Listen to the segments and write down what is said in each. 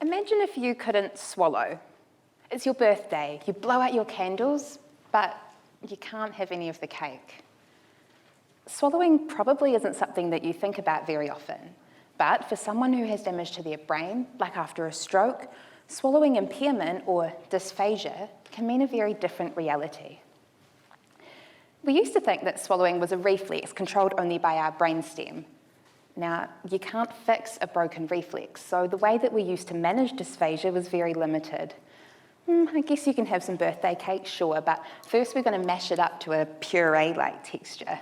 Imagine if you couldn't swallow. It's your birthday, you blow out your candles, but you can't have any of the cake. Swallowing probably isn't something that you think about very often, but for someone who has damage to their brain, like after a stroke, swallowing impairment or dysphagia can mean a very different reality. We used to think that swallowing was a reflex controlled only by our brainstem. Now, you can't fix a broken reflex, so the way that we used to manage dysphagia was very limited. I guess you can have some birthday cake, sure, but first we're going to mash it up to a puree-like texture.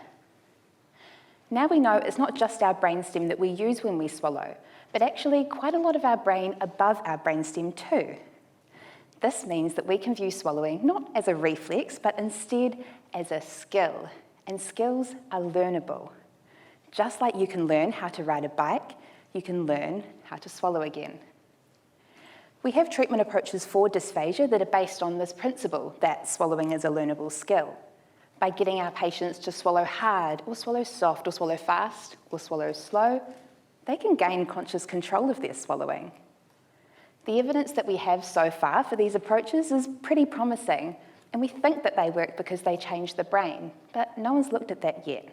Now we know it's not just our brainstem that we use when we swallow, but actually quite a lot of our brain above our brainstem too. This means that we can view swallowing not as a reflex, but instead as a skill, and skills are learnable. Just like you can learn how to ride a bike, you can learn how to swallow again. We have treatment approaches for dysphagia that are based on this principle that swallowing is a learnable skill. By getting our patients to swallow hard, or swallow soft, or swallow fast, or swallow slow, they can gain conscious control of their swallowing. The evidence that we have so far for these approaches is pretty promising, and we think that they work because they change the brain, but no one's looked at that yet.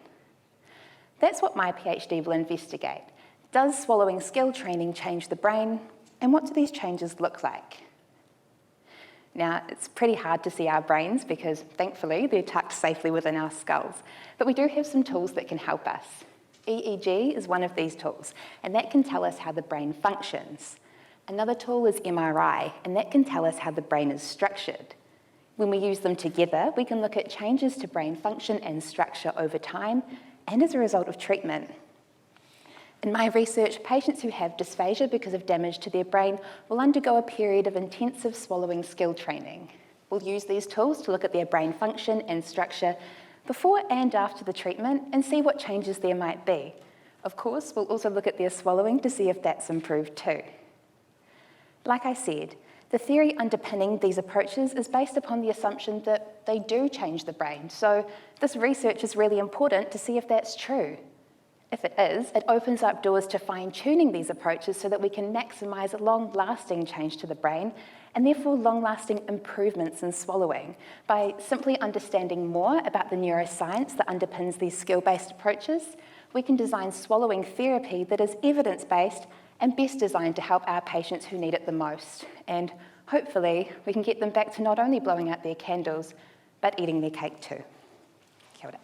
That's what my PhD will investigate. Does swallowing skill training change the brain, and what do these changes look like? Now, it's pretty hard to see our brains because, thankfully, they're tucked safely within our skulls, but we do have some tools that can help us. EEG is one of these tools, and that can tell us how the brain functions. Another tool is MRI, and that can tell us how the brain is structured. When we use them together, we can look at changes to brain function and structure over time, and as a result of treatment. In my research, patients who have dysphagia because of damage to their brain will undergo a period of intensive swallowing skill training. We'll use these tools to look at their brain function and structure before and after the treatment and see what changes there might be. Of course, we'll also look at their swallowing to see if that's improved too. Like I said, the theory underpinning these approaches is based upon the assumption that they do change the brain, so this research is really important to see if that's true. If it is, it opens up doors to fine-tuning these approaches so that we can maximise long-lasting change to the brain and therefore long-lasting improvements in swallowing by simply understanding more about the neuroscience that underpins these skill-based approaches. We can design swallowing therapy that is evidence-based and best designed to help our patients who need it the most. And hopefully, we can get them back to not only blowing out their candles, but eating their cake too. Kia ora.